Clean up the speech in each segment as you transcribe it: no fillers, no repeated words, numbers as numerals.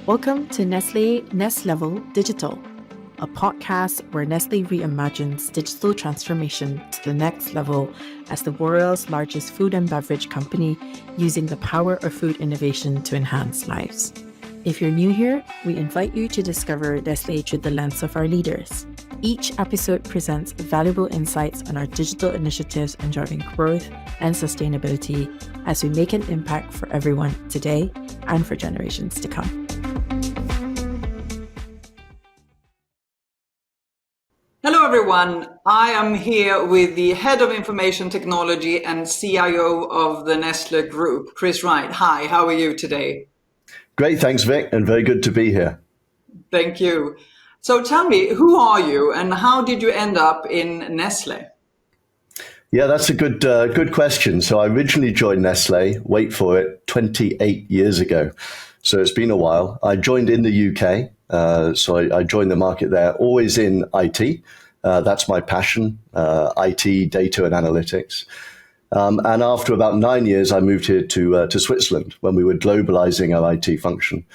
Welcome to Nestle Next Level Digital, a podcast where Nestle reimagines digital transformation to the next level as the world's largest food and beverage company, using the power of food innovation to enhance lives. If you're new here, we invite you to discover Nestle through the lens of our leaders. Each episode presents valuable insights on our digital initiatives and driving growth and sustainability as we make an impact for everyone today and for generations to come. Hello everyone, I am here with the Head of Information Technology and CIO of the Nestle Group, Chris Wright. Hi, how are you today? Great, thanks Vic, and very good to be here. Thank you. So tell me, who are you and how did you end up in Nestle? Yeah, that's a good question. So I originally joined Nestle, wait for it, 28 years ago. So it's been a while. I joined in the UK, so I joined the market there, always in IT. That's my passion, IT, data and analytics. And after about 9 years, I moved here to Switzerland when we were globalizing our IT function.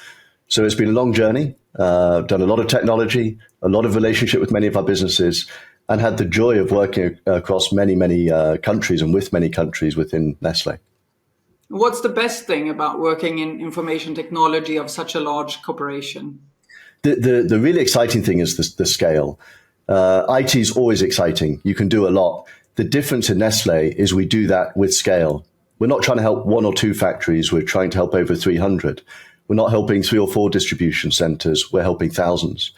So it's been a long journey. Done a lot of technology, a lot of relationship with many of our businesses, and had the joy of working across many countries and with many countries within Nestle. What's the best thing about working in information technology of such a large corporation? The really exciting thing is the scale. IT is always exciting. You can do a lot. The difference in Nestle is we do that with scale. We're not trying to help one or two factories. We're trying to help over 300. We're not helping 3 or 4 distribution centers. We're helping thousands.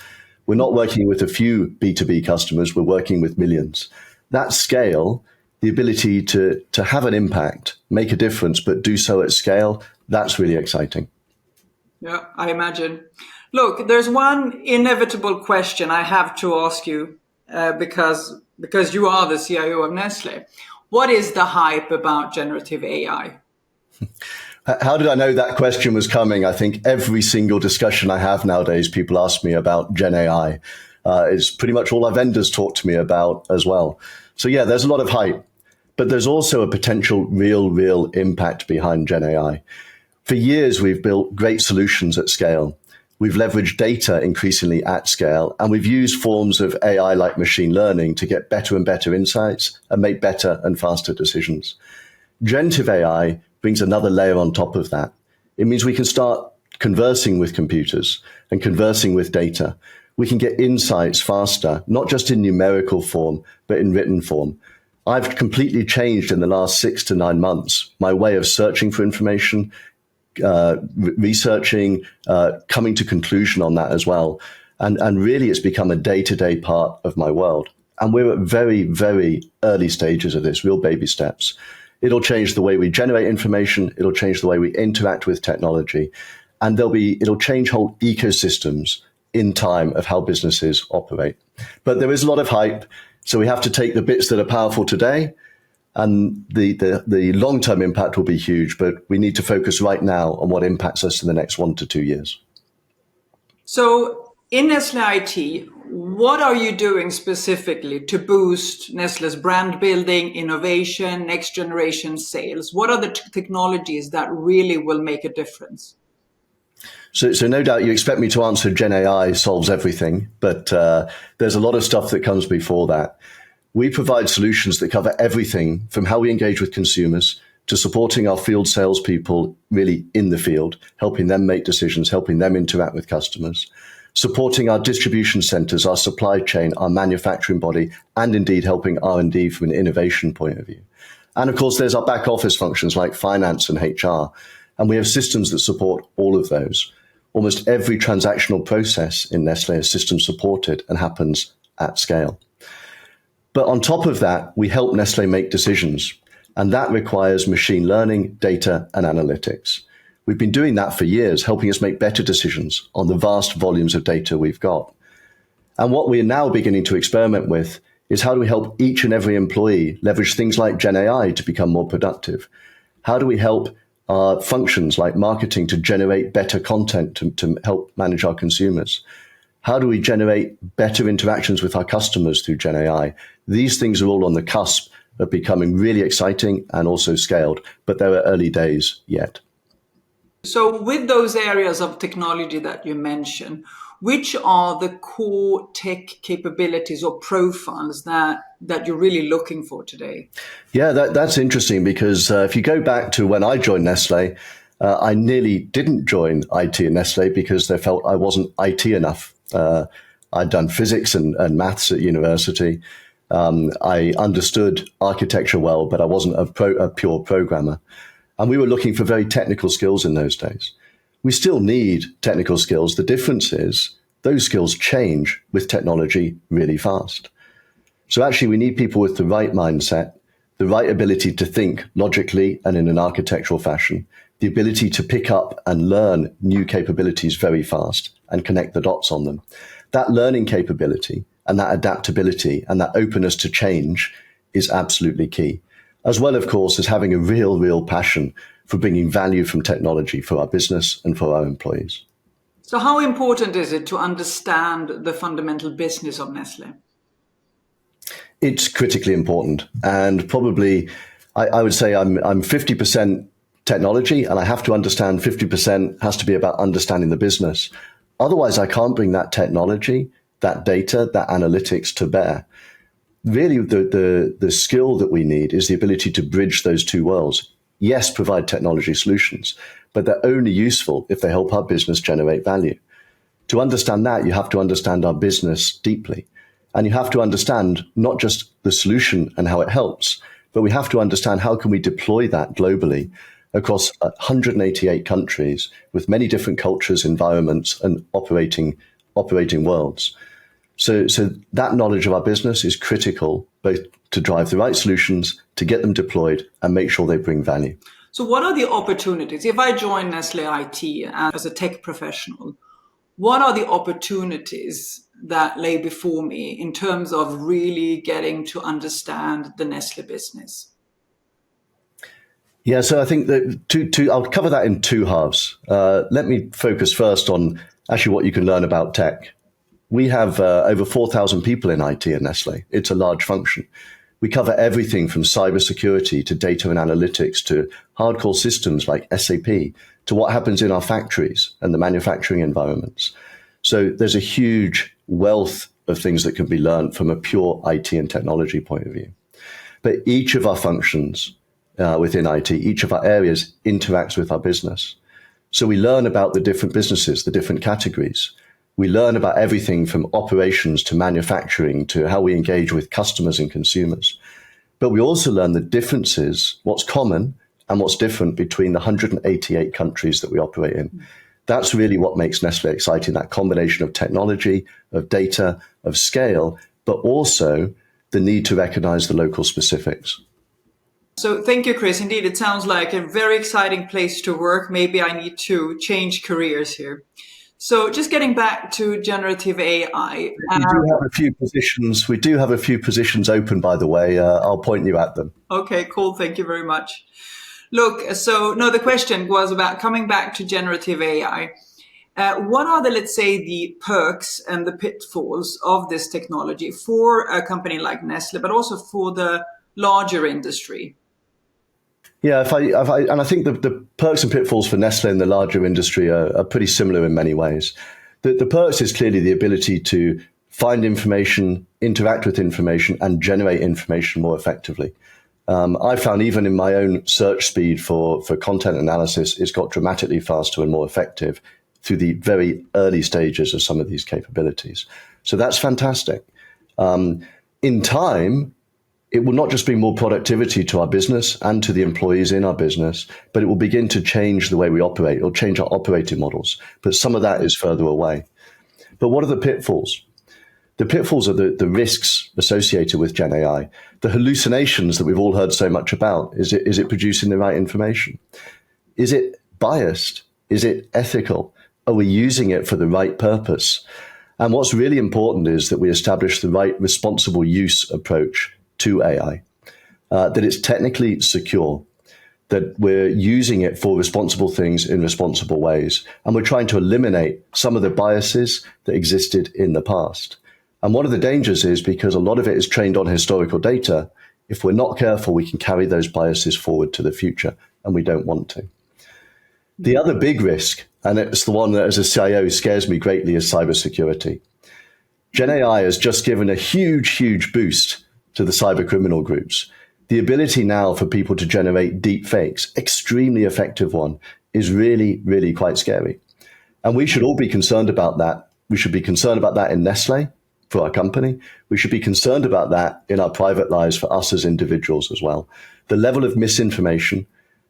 We're not working with a few B2B customers. We're working with millions. That scale, the ability to have an impact, make a difference, but do so at scale, that's really exciting. Yeah, I imagine. Look, there's one inevitable question I have to ask you because you are the CIO of Nestle. What is the hype about generative AI? How did I know that question was coming? I think every single discussion I have nowadays, people ask me about Gen AI. It's pretty much all our vendors talk to me about as well. So yeah, there's a lot of hype, but there's also a potential real impact behind Gen AI. For years, we've built great solutions at scale. We've leveraged data increasingly at scale, and we've used forms of AI like machine learning to get better and better insights and make better and faster decisions. Generative AI brings another layer on top of that. It means we can start conversing with computers and conversing with data. We can get insights faster, not just in numerical form, but in written form. I've completely changed in the last 6 to 9 months my way of searching for information, researching, coming to conclusion on that as well. And really it's become a day-to-day part of my world. And we're at very early stages of this, real baby steps. It'll change the way we generate information. It'll change the way we interact with technology. And it'll change whole ecosystems in time of how businesses operate. But there is a lot of hype. So we have to take the bits that are powerful today, and the long-term impact will be huge, but we need to focus right now on what impacts us in the next 1 to 2 years. So in Nestle IT, what are you doing specifically to boost Nestle's brand building, innovation, next generation sales? What are the technologies that really will make a difference? So no doubt you expect me to answer Gen AI solves everything, but there's a lot of stuff that comes before that. We provide solutions that cover everything from how we engage with consumers to supporting our field salespeople really in the field, helping them make decisions, helping them interact with customers, supporting our distribution centers, our supply chain, our manufacturing body, and indeed helping R&D from an innovation point of view. And of course, there's our back office functions like finance and HR. And we have systems that support all of those. Almost every transactional process in Nestle is system supported and happens at scale. But on top of that, we help Nestle make decisions. And that requires machine learning, data, and analytics. We've been doing that for years, helping us make better decisions on the vast volumes of data we've got. And what we are now beginning to experiment with is how do we help each and every employee leverage things like Gen AI to become more productive? How do we help our functions like marketing to generate better content to help manage our consumers? How do we generate better interactions with our customers through Gen AI? These things are all on the cusp of becoming really exciting and also scaled, but there are early days yet. So with those areas of technology that you mentioned, which are the core tech capabilities or profiles that you're really looking for today? Yeah, that's interesting because if you go back to when I joined Nestle, I nearly didn't join IT in Nestle because they felt I wasn't IT enough. I'd done physics and maths at university. I understood architecture well, but I wasn't a pure programmer. And we were looking for very technical skills in those days. We still need technical skills. The difference is those skills change with technology really fast. So actually, we need people with the right mindset, the right ability to think logically and in an architectural fashion, the ability to pick up and learn new capabilities very fast and connect the dots on them. That learning capability and that adaptability and that openness to change is absolutely key. As well, of course, as having a real passion for bringing value from technology for our business and for our employees. So how important is it to understand the fundamental business of Nestle? It's critically important. And probably, I would say I'm 50% technology, and I have to understand 50% has to be about understanding the business. Otherwise, I can't bring that technology, that data, that analytics to bear. Really, the skill that we need is the ability to bridge those two worlds. Yes, provide technology solutions, but they're only useful if they help our business generate value. To understand that, you have to understand our business deeply. And you have to understand not just the solution and how it helps, but we have to understand how can we deploy that globally across 188 countries with many different cultures, environments, and operating worlds. So that knowledge of our business is critical, both to drive the right solutions, to get them deployed, and make sure they bring value. So what are the opportunities? If I join Nestle IT as a tech professional, what are the opportunities that lay before me in terms of really getting to understand the Nestle business? Yeah, so I think that I'll cover that in two halves. Let me focus first on actually what you can learn about tech. We have over 4,000 people in IT at Nestle. It's a large function. We cover everything from cybersecurity to data and analytics to hardcore systems like SAP to what happens in our factories and the manufacturing environments. So there's a huge wealth of things that can be learned from a pure IT and technology point of view. But each of our functions within IT, each of our areas interacts with our business. So we learn about the different businesses, the different categories. We learn about everything from operations to manufacturing to how we engage with customers and consumers. But we also learn the differences, what's common and what's different between the 188 countries that we operate in. That's really what makes Nestle exciting, that combination of technology, of data, of scale, but also the need to recognize the local specifics. So thank you, Chris. Indeed, it sounds like a very exciting place to work. Maybe I need to change careers here. So just getting back to generative AI. We do have a few positions. We do have a few positions open, by the way. I'll point you at them. Okay, cool. Thank you very much. Look, so no, the question was about coming back to generative AI. What are let's say, the perks and the pitfalls of this technology for a company like Nestle, but also for the larger industry? Yeah, and I think the perks and pitfalls for Nestle and the larger industry are pretty similar in many ways. The perks is clearly the ability to find information, interact with information, and generate information more effectively. I found even in my own search speed for content analysis, it's got dramatically faster and more effective through the very early stages of some of these capabilities. So that's fantastic. In time, it will not just bring more productivity to our business and to the employees in our business, but it will begin to change the way we operate. It'll change our operating models. But some of that is further away. But what are the pitfalls? The pitfalls are the risks associated with Gen AI, the hallucinations that we've all heard so much about. Is it producing the right information? Is it biased? Is it ethical? Are we using it for the right purpose? And what's really important is that we establish the right responsible use approach to AI, that it's technically secure, that we're using it for responsible things in responsible ways, and we're trying to eliminate some of the biases that existed in the past. And one of the dangers is because a lot of it is trained on historical data, if we're not careful, we can carry those biases forward to the future, and we don't want to. The other big risk, and it's the one that as a CIO scares me greatly, is cybersecurity. Gen AI has just given a huge boost to the cyber criminal groups. The ability now for people to generate deep fakes, extremely effective one, is really quite scary. And we should all be concerned about that. We should be concerned about that in Nestle for our company. We should be concerned about that in our private lives for us as individuals as well. The level of misinformation,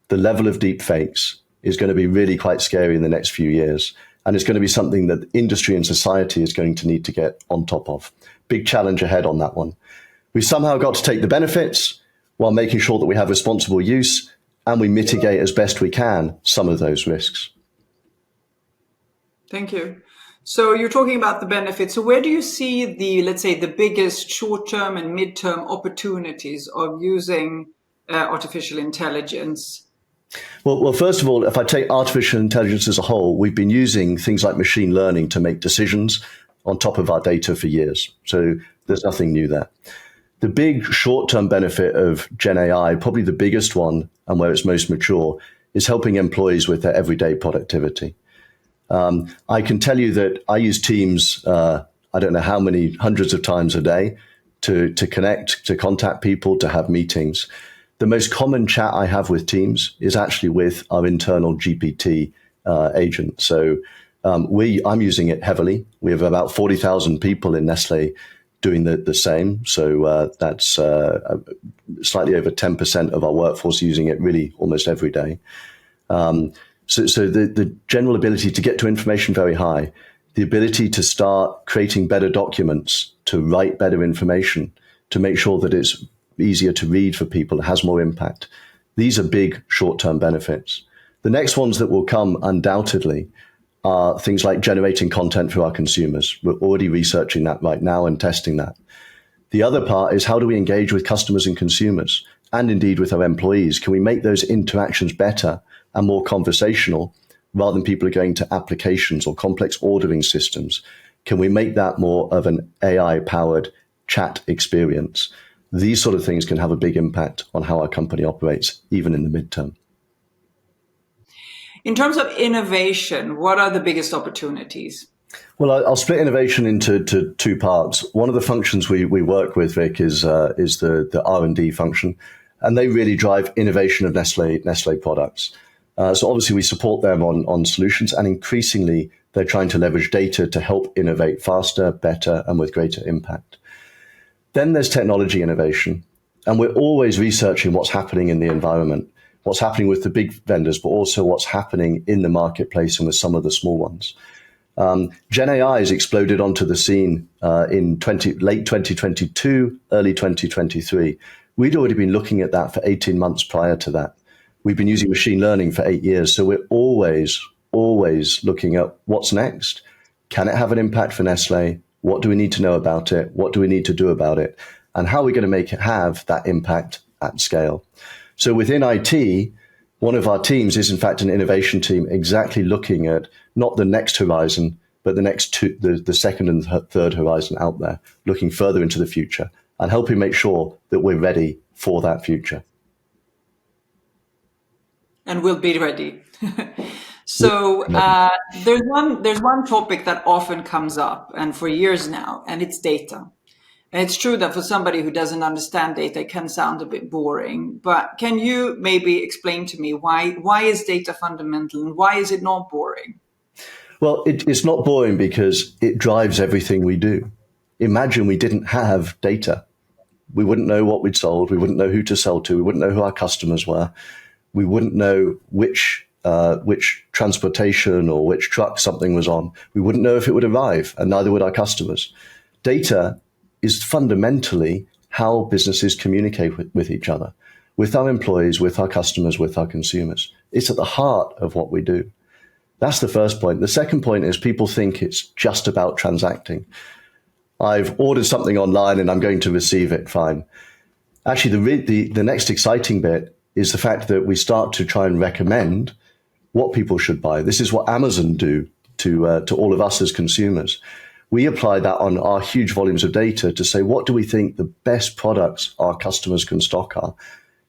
the level of deep fakes is going to be really quite scary in the next few years. And it's going to be something that industry and society is going to need to get on top of. Big challenge ahead on that one. We've somehow got to take the benefits while making sure that we have responsible use and we mitigate as best we can some of those risks. Thank you. So you're talking about the benefits. So where do you see the, let's say, the biggest short-term and mid-term opportunities of using artificial intelligence? Well, first of all, if I take artificial intelligence as a whole, we've been using things like machine learning to make decisions on top of our data for years. So there's nothing new there. The big short-term benefit of Gen AI, probably the biggest one and where it's most mature, is helping employees with their everyday productivity. I can tell you that I use Teams, I don't know how many hundreds of times a day to connect, to contact people, to have meetings. The most common chat I have with Teams is actually with our internal GPT agent. So I'm using it heavily. We have about 40,000 people in Nestle doing the same. So that's slightly over 10% of our workforce using it really almost every day. So the general ability to get to information very high, the ability to start creating better documents, to write better information, to make sure that it's easier to read for people, has more impact. These are big short-term benefits. The next ones that will come undoubtedly are things like generating content for our consumers. We're already researching that right now and testing that. The other part is how do we engage with customers and consumers and indeed with our employees? Can we make those interactions better and more conversational rather than people are going to applications or complex ordering systems? Can we make that more of an AI-powered chat experience? These sort of things can have a big impact on how our company operates, even in the midterm. In terms of innovation, what are the biggest opportunities? Well, I'll split innovation into two parts. One of the functions we work with, Vic, is the R&D function, and they really drive innovation of Nestle products. So obviously we support them on solutions, and increasingly they're trying to leverage data to help innovate faster, better, and with greater impact. Then there's technology innovation, and we're always researching what's happening in the environment, what's happening with the big vendors, but also what's happening in the marketplace and with some of the small ones. Gen AI has exploded onto the scene in late 2022, early 2023. We'd already been looking at that for 18 months prior to that. We've been using machine learning for 8 years, so we're always looking at what's next. Can it have an impact for Nestle? What do we need to know about it? What do we need to do about it? And how are we going to make it have that impact at scale? So within IT, one of our teams is in fact an innovation team exactly looking at not the next horizon, but the second and third horizon out there, looking further into the future and helping make sure that we're ready for that future. And we'll be ready. So there's one topic that often comes up, and for years now, and it's data. And it's true that for somebody who doesn't understand data, it can sound a bit boring. But can you maybe explain to me why is data fundamental and why is it not boring? Well, it's not boring because it drives everything we do. Imagine we didn't have data. We wouldn't know what we'd sold. We wouldn't know who to sell to. We wouldn't know who our customers were. We wouldn't know which transportation or which truck something was on. We wouldn't know if it would arrive, and neither would our customers. Data is fundamentally how businesses communicate with each other, with our employees, with our customers, with our consumers. It's at the heart of what we do. That's the first point. The second point is people think it's just about transacting. I've ordered something online and I'm going to receive it, fine. Actually, the next exciting bit is the fact that we start to try and recommend what people should buy. This is what Amazon do to all of us as consumers. We apply that on our huge volumes of data to say, what do we think the best products our customers can stock are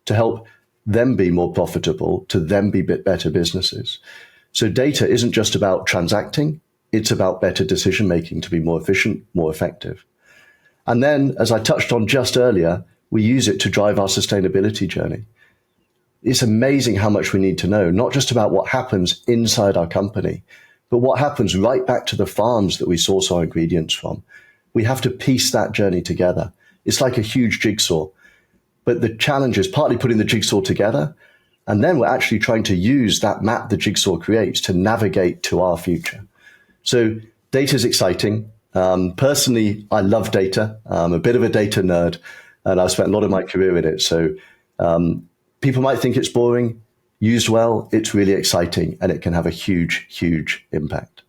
to help them be more profitable, to them be better businesses. So data isn't just about transacting, it's about better decision making to be more efficient, more effective. And then, as I touched on just earlier, we use it to drive our sustainability journey. It's amazing how much we need to know, not just about what happens inside our company, but what happens right back to the farms that we source our ingredients from. We have to piece that journey together. It's like a huge jigsaw. But the challenge is partly putting the jigsaw together, and then we're actually trying to use that map the jigsaw creates to navigate to our future. So data is exciting. Personally, I love data. I'm a bit of a data nerd, and I've spent a lot of my career in it. So people might think it's boring. Used well, it's really exciting, and it can have a huge, huge impact.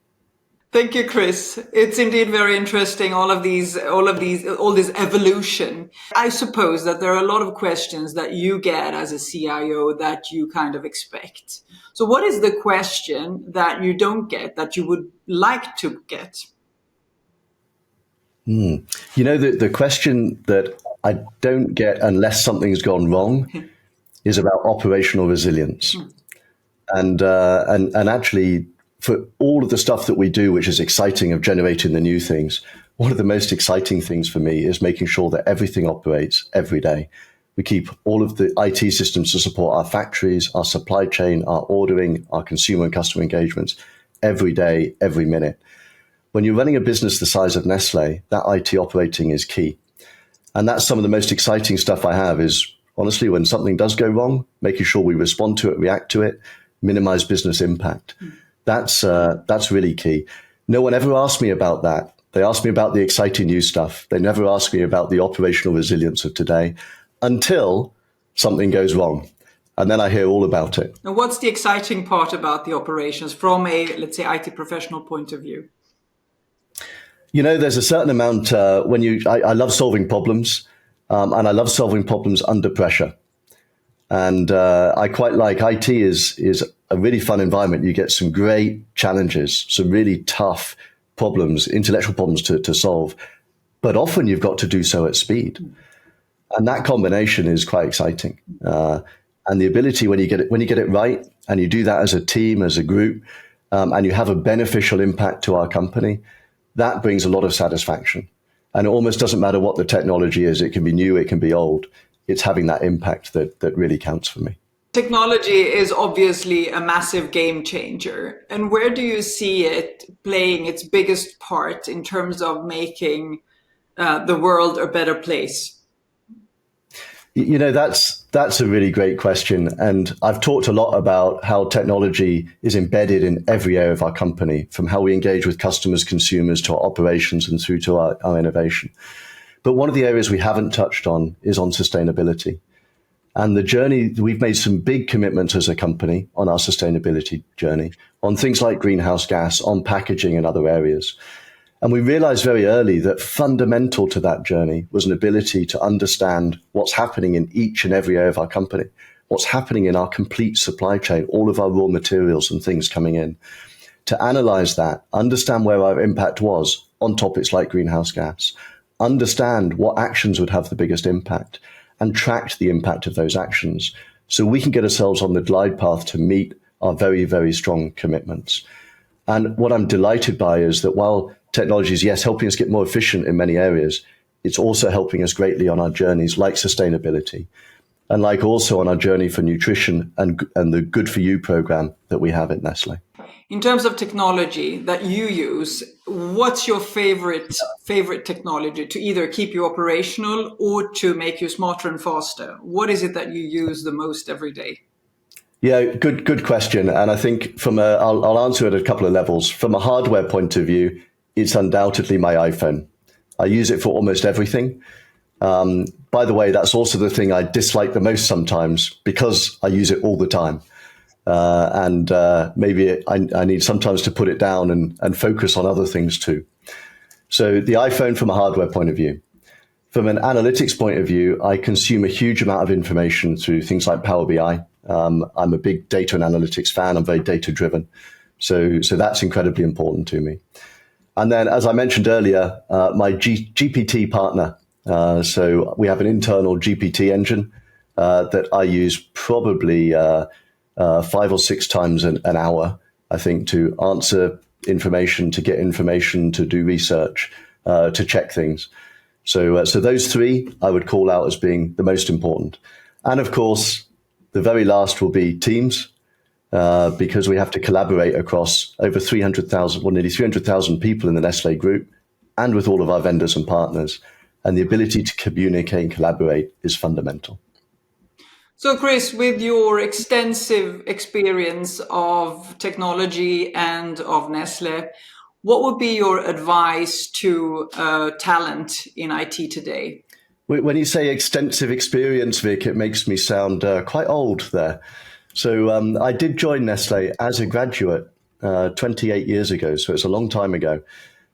Thank you, Chris. It's indeed very interesting, all this evolution. I suppose that there are a lot of questions that you get as a CIO that you kind of expect. So what is the question that you don't get that you would like to get? You know, the question that I don't get unless something's gone wrong is about operational resilience. And actually, for all of the stuff that we do, which is exciting of generating the new things, one of the most exciting things for me is making sure that everything operates every day. We keep all of the IT systems to support our factories, our supply chain, our ordering, our consumer and customer engagements every day, every minute. When you're running a business the size of Nestle, that IT operating is key. And that's some of the most exciting stuff I have is, honestly, when something does go wrong, making sure we respond to it, react to it, minimize business impact. That's really key. No one ever asked me about that. They asked me about the exciting new stuff. They never asked me about the operational resilience of today until something goes wrong. And then I hear all about it. And what's the exciting part about the operations from a, let's say, IT professional point of view? You know, there's a certain amount I love solving problems, and I love solving problems under pressure. And I quite like IT is a really fun environment. You get some great challenges, some really tough problems, intellectual problems to solve. But often you've got to do so at speed. And that combination is quite exciting. And the ability when you get it right and you do that as a team, as a group, and you have a beneficial impact to our company, that brings a lot of satisfaction. And it almost doesn't matter what the technology is. It can be new, it can be old. It's having that impact that really counts for me. Technology is obviously a massive game changer. And where do you see it playing its biggest part in terms of making the world a better place? You know, that's a really great question. And I've talked a lot about how technology is embedded in every area of our company, from how we engage with customers, consumers, to our operations and through to our innovation. But one of the areas we haven't touched on is on sustainability. And the journey, we've made some big commitments as a company on our sustainability journey, on things like greenhouse gas, on packaging and other areas. And we realized very early that fundamental to that journey was an ability to understand what's happening in each and every area of our company, what's happening in our complete supply chain, all of our raw materials and things coming in, to analyze that, understand where our impact was on topics like greenhouse gas, understand what actions would have the biggest impact, and track the impact of those actions so we can get ourselves on the glide path to meet our very, very strong commitments. And what I'm delighted by is that while technology is, yes, helping us get more efficient in many areas, it's also helping us greatly on our journeys like sustainability and like also on our journey for nutrition and the Good For You program that we have at Nestle. In terms of technology that you use, what's your favorite technology to either keep you operational or to make you smarter and faster? What is it that you use the most every day? Yeah, good question. And I think I'll answer it at a couple of levels. From a hardware point of view, it's undoubtedly my iPhone. I use it for almost everything. By the way, that's also the thing I dislike the most sometimes because I use it all the time. Maybe I need sometimes to put it down and focus on other things too. So the iPhone from a hardware point of view. From an analytics point of view, I consume a huge amount of information through things like Power BI. I'm a big data and analytics fan. I'm very data driven. So that's incredibly important to me. And then, as I mentioned earlier, my GPT partner. So we have an internal GPT engine that I use probably 5 or 6 times an hour I think, to answer information, to get information, to do research, to check things. So those three I would call out as being the most important. And of course, the very last will be teams, because we have to collaborate across over 300,000, well, nearly 300,000 people in the Nestle group and with all of our vendors and partners. And the ability to communicate and collaborate is fundamental. So, Chris, with your extensive experience of technology and of Nestle, what would be your advice to talent in IT today? When you say extensive experience, Vic, it makes me sound quite old there. So I did join Nestle as a graduate 28 years ago, so it's a long time ago.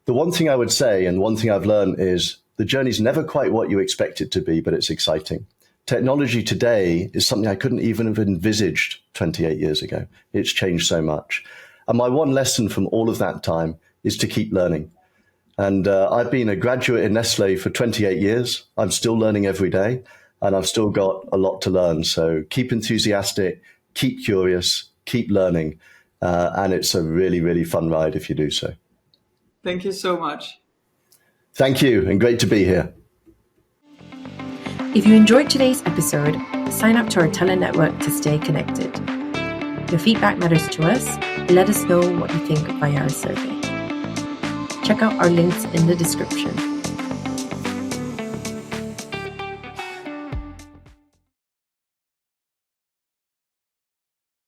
The one thing I would say, and one thing I've learned, is the journey's never quite what you expect it to be, but it's exciting. Technology today is something I couldn't even have envisaged 28 years ago. It's changed so much. And my one lesson from all of that time is to keep learning. And I've been a graduate in Nestle for 28 years. I'm still learning every day, and I've still got a lot to learn. So keep enthusiastic, keep curious, keep learning. And it's a really, really fun ride if you do so. Thank you so much. Thank you, and great to be here. If you enjoyed today's episode, sign up to our Talent Network to stay connected. Your feedback matters to us, and let us know what you think via our survey. Check out our links in the description.